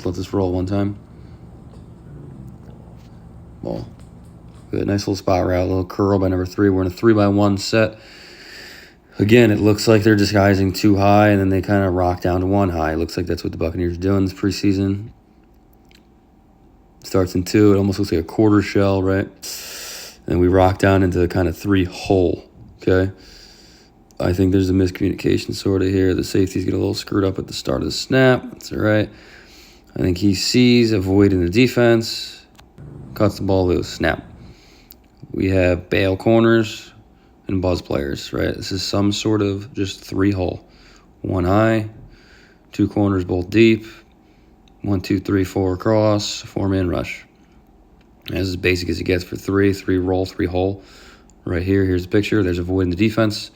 Let this roll one time. Ball. Good, nice little spot route, little curl by number 3. We're in a 3-by-1 set. Again, it looks like they're disguising 2 high, and then they kind of rock down to 1 high. It looks like that's what the Buccaneers are doing this preseason. Starts in 2. It almost looks like a quarter shell, right? And we rock down into kind of 3 hole, okay? I think there's a miscommunication sort of here. The safeties get a little screwed up at the start of the snap. That's all right. I think he sees a void in the defense, cuts the ball loose, snap. We have bail corners and buzz players, right? This is some sort of just 3 hole. 1 high, 2 corners both deep, 1, 2, 3, 4 across, 4-man rush. That's as basic as it gets for 3 roll, 3 hole. Right here, here's the picture. There's a void in the defense.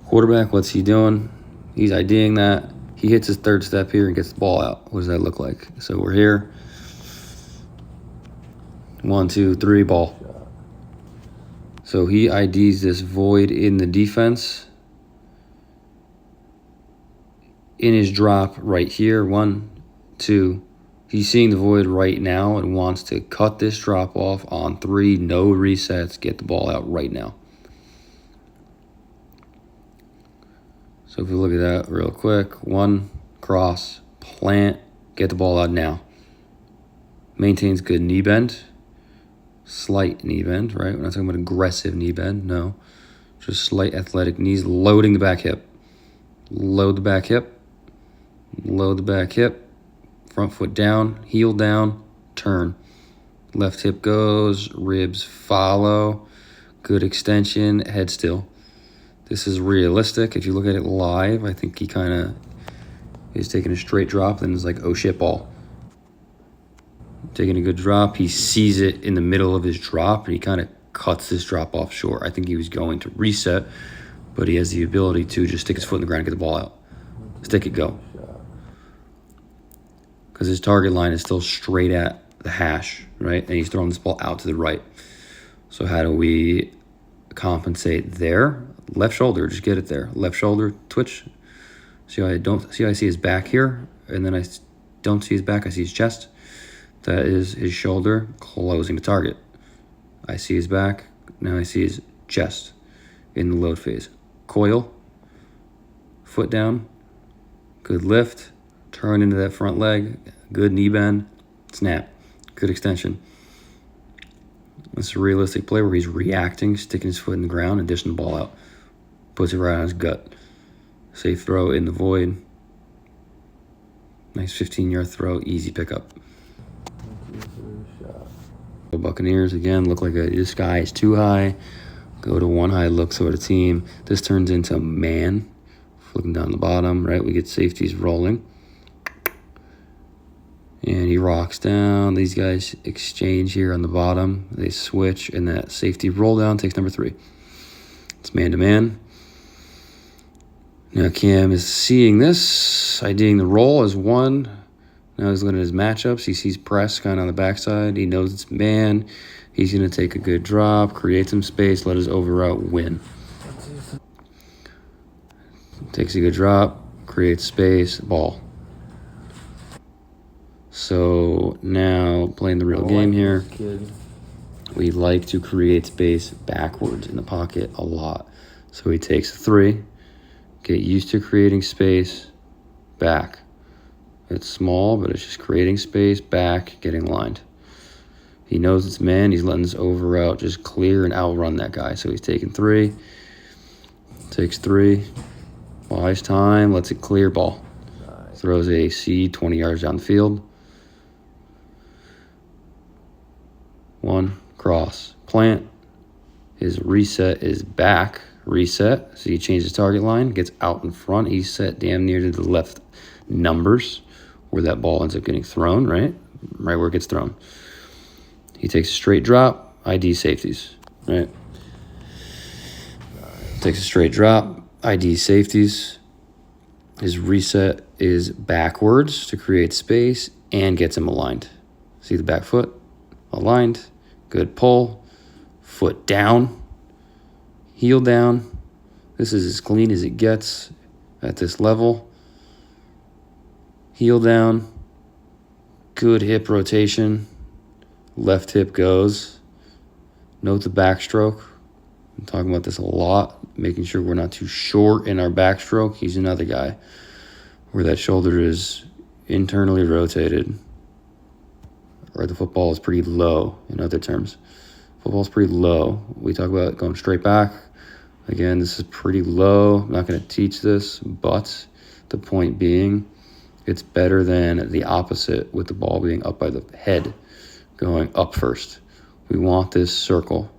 Quarterback, what's he doing? He's IDing that. He hits his 3rd step here and gets the ball out. What does that look like? So we're here. 1, 2, 3, ball. So he IDs this void in the defense. In his drop right here, 1, 2. He's seeing the void right now and wants to cut this drop off on 3, no resets, get the ball out right now. So if we look at that real quick, 1, cross, plant, get the ball out now. Maintains good knee bend, slight knee bend, right? We're not talking about aggressive knee bend, no. Just slight athletic knees, loading the back hip. Load the back hip, load the back hip, front foot down, heel down, turn. Left hip goes, ribs follow, good extension, head still. This is realistic. If you look at it live, I think he kind of is taking a straight drop, then it's like, oh shit, ball. Taking a good drop. He sees it in the middle of his drop, and he kind of cuts this drop off short. I think he was going to reset, but he has the ability to just stick his foot in the ground and get the ball out. Stick it, go. Because his target line is still straight at the hash, right? And he's throwing this ball out to the right. So how do we compensate there? Left shoulder, just get it there. Left shoulder, twitch. See how I see his back here, and then I don't see his back, I see his chest. That is his shoulder closing the target. I see his back, now I see his chest in the load phase. Coil, foot down, good lift, turn into that front leg, good knee bend, snap, good extension. It's a realistic play where he's reacting, sticking his foot in the ground, and dishing the ball out. Puts it right on his gut. Safe throw in the void. Nice 15-yard throw, easy pickup. The Buccaneers, again, look like this guy is 2 high. Go to 1 high look sort of team. This turns into man. Flipping down the bottom, right? We get safeties rolling. And he rocks down. These guys exchange here on the bottom. They switch, and that safety roll down takes number 3. It's man-to-man. Now Cam is seeing this, IDing the roll as 1. Now he's looking at his matchups. He sees press kind of on the backside. He knows it's man. He's going to take a good drop, create some space, let his over route win. Takes a good drop, creates space, ball. So now playing the real game here. We like to create space backwards in the pocket a lot. So he takes 3. Get used to creating space back. It's small, but it's just creating space back, getting lined. He knows it's man. He's letting his over out just clear and outrun that guy. So he's taking 3. Takes 3. Buys time. Lets it clear, ball. Throws a C 20 yards down the field. 1, cross, plant. His reset is back. Reset. So he changes his target line. Gets out in front. He's set damn near to the left numbers where that ball ends up getting thrown, right? Right where it gets thrown. He takes a straight drop. ID safeties, right? Takes a straight drop. ID safeties. His reset is backwards to create space and gets him aligned. See the back foot? Aligned. Good pull. Foot down. Heel down. This is as clean as it gets at this level. Heel down. Good hip rotation. Left hip goes. Note the backstroke. I'm talking about this a lot, making sure we're not too short in our backstroke. He's another guy where that shoulder is internally rotated, or the football is pretty low, in other terms. Football's pretty low. We talk about going straight back. Again, this is pretty low. I'm not going to teach this, but the point being, it's better than the opposite with the ball being up by the head, going up first. We want this circle.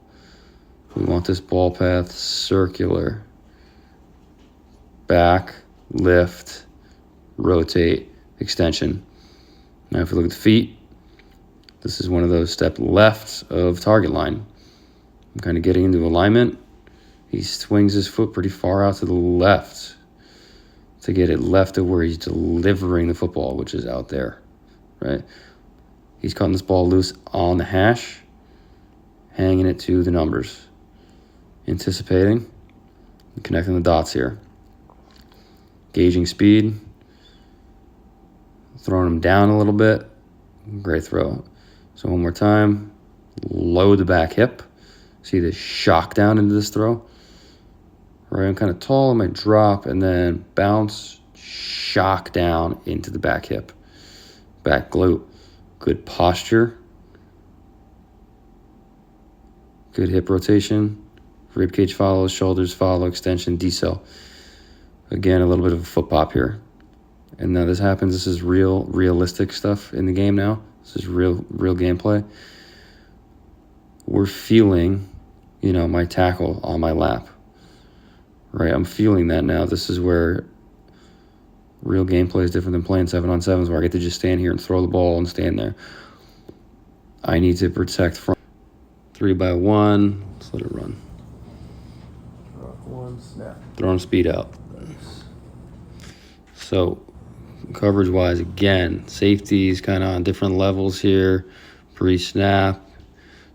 We want this ball path circular. Back, lift, rotate, extension. Now if we look at the feet, this is one of those step left of target line. I'm kind of getting into alignment. He swings his foot pretty far out to the left to get it left of where he's delivering the football, which is out there, right? He's cutting this ball loose on the hash, hanging it to the numbers, anticipating, connecting the dots here. Gauging speed, throwing him down a little bit. Great throw. So one more time, load the back hip. See the shock down into this throw? Right, I'm kind of tall, I might drop, and then bounce, shock down into the back hip. Back glute. Good posture. Good hip rotation. Rib cage follows, shoulders follow, extension, decel. Again, a little bit of a foot pop here. And now this happens. This is realistic stuff in the game now. This is real gameplay. We're feeling, my tackle on my lap. Right, I'm feeling that now. This is where real gameplay is different than playing 7-on-7s where I get to just stand here and throw the ball and stand there. I need to protect from 3x1. Let's let it run. Rock one, snap. Throwing speed out. Nice. So coverage-wise, again, safeties kind of on different levels here. Pre-snap.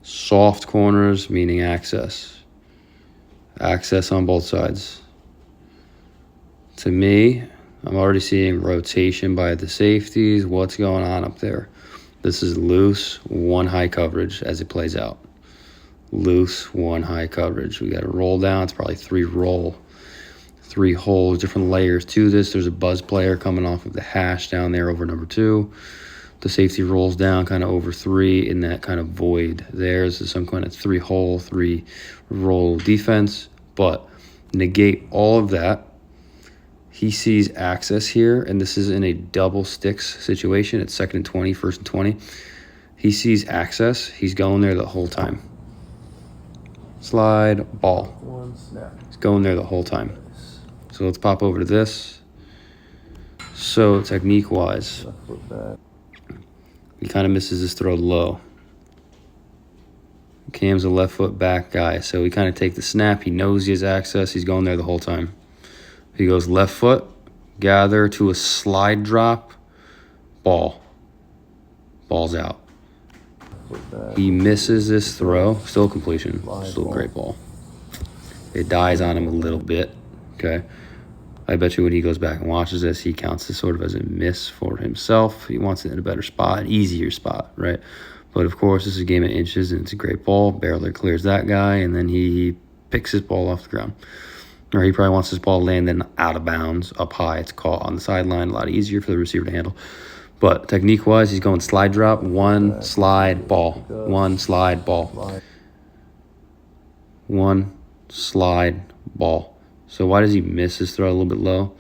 Soft corners, meaning access. Access on both sides. To me, I'm already seeing rotation by the safeties. What's going on up there? This is loose, one high coverage as it plays out. Loose, one high coverage. We got a roll down. It's probably three holes, different layers to this. There's a buzz player coming off of the hash down there over number 2. The safety rolls down kind of over 3 in that kind of void. There's some kind of 3-hole, 3-roll defense. But negate all of that. He sees access here, and this is in a double sticks situation. It's 2nd and 20, 1st and 20. He sees access. He's going there the whole time. Slide, ball. One, snap. He's going there the whole time. Nice. So let's pop over to this. So technique-wise, Left foot back. he kind of misses his throw low. Cam's a left foot back guy, so we kind of take the snap. He knows he has access. He's going there the whole time. He goes left foot, gather to a slide drop, ball. Ball's out. Foot back. He misses this throw. Still completion. Slide Still ball. great ball. It dies on him a little bit. Okay. I bet you when he goes back and watches this, he counts this sort of as a miss for himself. He wants it in a better spot, an easier spot, right? But of course, this is a game of inches, and it's a great ball. Barreler clears that guy, and then he picks his ball off the ground. Or he probably wants his ball landing out of bounds, up high. It's caught on the sideline, a lot easier for the receiver to handle. But technique-wise, he's going slide drop, one slide ball, one slide ball, Slide. one slide ball. So why does he miss his throw a little bit low?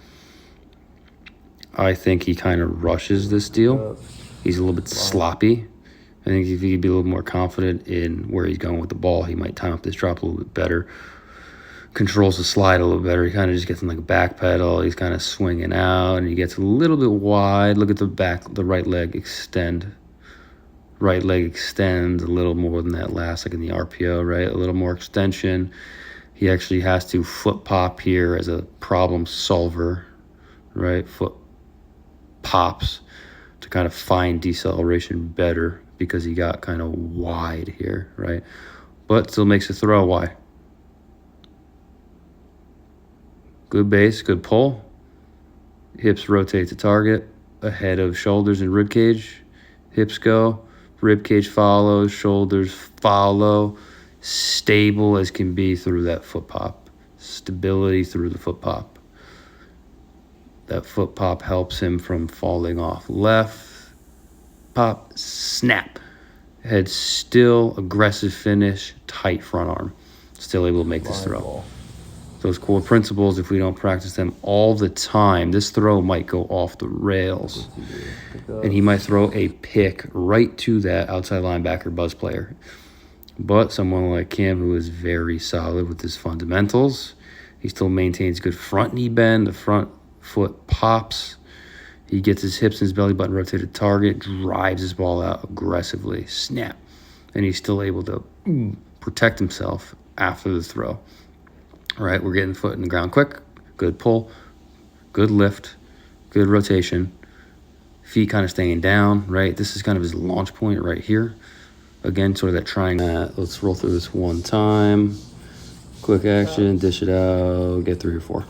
I think he kind of rushes this deal. Up. He's a little bit sloppy. I think if he'd be a little more confident in where he's going with the ball, he might time up this drop a little bit better. Controls the slide a little better. He kind of just gets in like a back pedal. He's kind of swinging out, and he gets a little bit wide. Look at the right leg extend. Right leg extends a little more than that last, like in the RPO, right? A little more extension. He actually has to foot pop here as a problem solver, right? Foot pops to kind of find deceleration better because he got kind of wide here, right? But still makes a throw. Why? Good base, good pull. Hips rotate to target, ahead of shoulders and rib cage. Hips go, rib cage follows, shoulders follow. Stable as can be through that foot pop. Stability through the foot pop. That foot pop helps him from falling off. Left, pop, snap. Head still, aggressive finish, tight front arm. Still able to make this throw. Ball. Those core principles, if we don't practice them all the time, this throw might go off the rails. And he might throw a pick right to that outside linebacker buzz player. But someone like Cam, who is very solid with his fundamentals, he still maintains good front knee bend. The front foot pops. He gets his hips and his belly button rotated target, drives his ball out aggressively, snap. And he's still able to protect himself after the throw. All right, we're getting the foot in the ground quick. Good pull, good lift, good rotation. Feet kind of staying down, right? This is kind of his launch point right here. Again, sort of that triangle. Let's roll through this one time. Quick action, dish it out, get 3 or 4.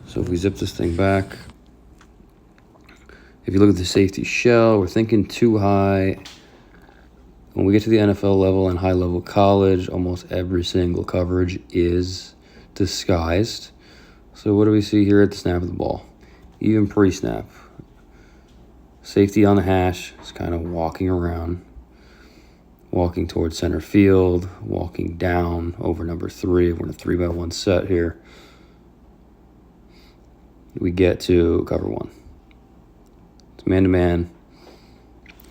So if we zip this thing back, if you look at the safety shell, we're thinking too high. When we get to the NFL level and high-level college, almost every single coverage is disguised. So what do we see here at the snap of the ball? Even pre-snap. Safety on the hash is kind of walking around, walking towards center field, walking down over number 3. We're in a 3-by-1 set here. We get to cover 1. It's man-to-man.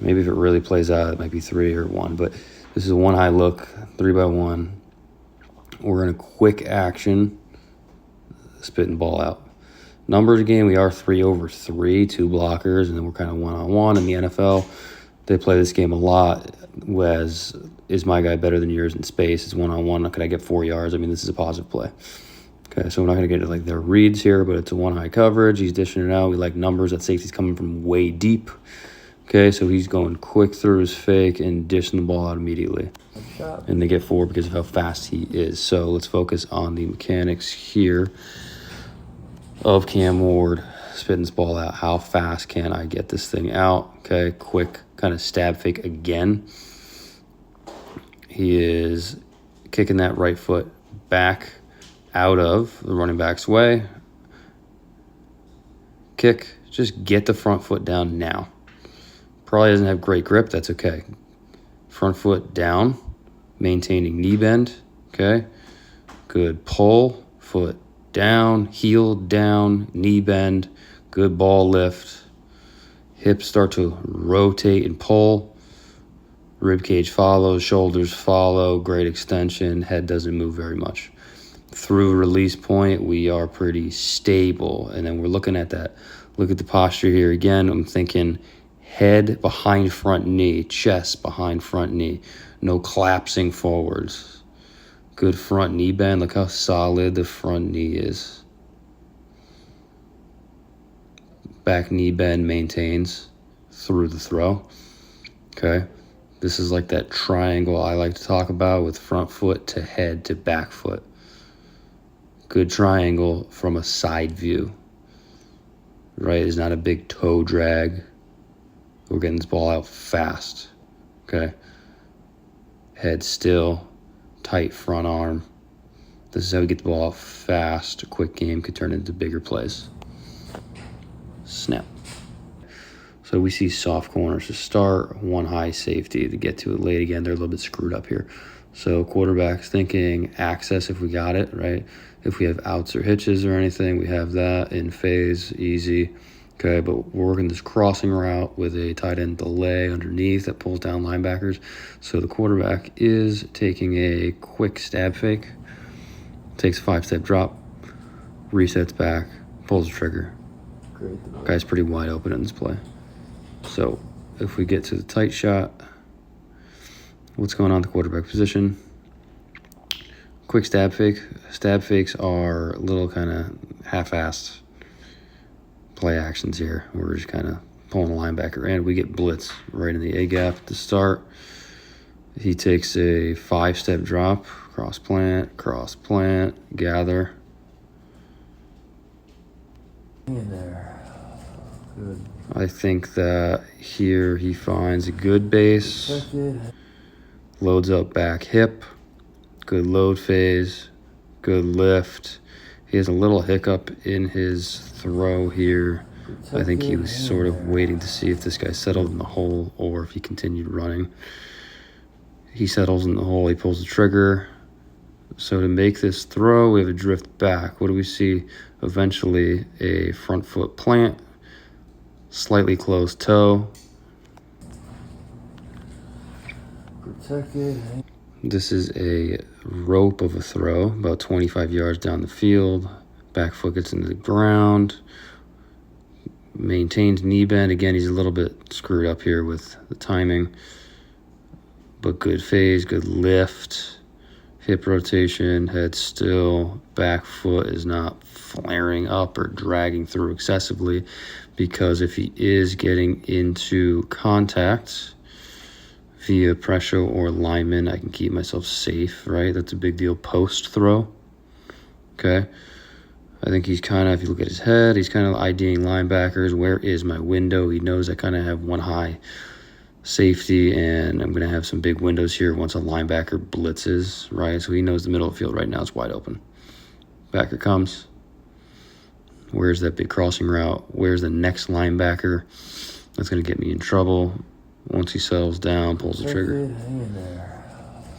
Maybe if it really plays out, it might be 3 or 1. But this is a 1 high look, 3-by-1. We're in a quick action, spitting ball out. Numbers game, we are 3 over 3, 2 blockers, and then we're kind of 1-on-1 in the NFL. They play this game a lot. Whereas, is my guy better than yours in space? It's 1-on-1. Could I get 4 yards? I mean, this is a positive play. Okay, so we're not going to get into like their reads here, but it's a 1 high coverage. He's dishing it out. We like numbers. That safety's coming from way deep. Okay, so he's going quick through his fake and dishing the ball out immediately. And they get 4 because of how fast he is. So let's focus on the mechanics here of Cam Ward spitting this ball out. How fast can I get this thing out? Okay, quick kind of stab fake again. He is kicking that right foot back out of the running back's way. Kick, just get the front foot down now. Probably doesn't have great grip, that's okay. Front foot down, maintaining knee bend, okay? Good pull, foot down, heel down, knee bend, good ball lift. Hips start to rotate and pull. Rib cage follows, shoulders follow, great extension, head doesn't move very much. Through release point, we are pretty stable. And then we're looking at that. Look at the posture here again. I'm thinking head behind front knee, chest behind front knee. No collapsing forwards. Good front knee bend. Look how solid the front knee is. Back knee bend maintains through the throw. Okay. This is like that triangle I like to talk about with front foot to head to back foot. Good triangle from a side view. Right? It's not a big toe drag. We're getting this ball out fast. Okay. Head still. Tight front arm. This is how we get the ball out fast. A quick game could turn into bigger plays. Snap. So we see soft corners to start, 1 high safety to get to it late. Again, they're a little bit screwed up here. So quarterbacks thinking access if we got it, right? If we have outs or hitches or anything, we have that in phase, easy. Okay, but we're working this crossing route with a tight end delay underneath that pulls down linebackers. So the quarterback is taking a quick stab fake, takes a 5-step drop, resets back, pulls the trigger. Great. Guy's pretty wide open in this play. So if we get to the tight shot, what's going on in the quarterback position? Quick stab fake. Stab fakes are little kind of half-assed play actions here. We're just kind of pulling a linebacker in. We get blitz right in the A-gap to start. He takes a 5-step drop, cross plant, gather. In there. Good. I think that here he finds a good base, Check it. loads up back hip, good load phase, good lift. He has a little hiccup in his throw here. I think he was sort of waiting to see if this guy settled in the hole or if he continued running. He settles in the hole, he pulls the trigger. So to make this throw, we have a drift back. What do we see? Eventually a front foot plant, slightly closed toe. Protect it. This is a rope of a throw, about 25 yards down the field. Back foot gets into the ground. Maintains knee bend. Again, he's a little bit screwed up here with the timing. But good phase, good lift. Hip rotation, head still. Back foot is not flaring up or dragging through excessively, because if he is getting into contact via pressure or alignment, I can keep myself safe, right? That's a big deal post throw. Okay. I think he's kind of, if you look at his head, he's kind of IDing linebackers. Where is my window? He knows I kind of have one high safety, and I'm going to have some big windows here once a linebacker blitzes, right? So he knows the middle of the field right now is wide open. Backer comes. Where's that big crossing route? Where's the next linebacker? That's going to get me in trouble. Once he settles down, pulls the trigger. Hang in there.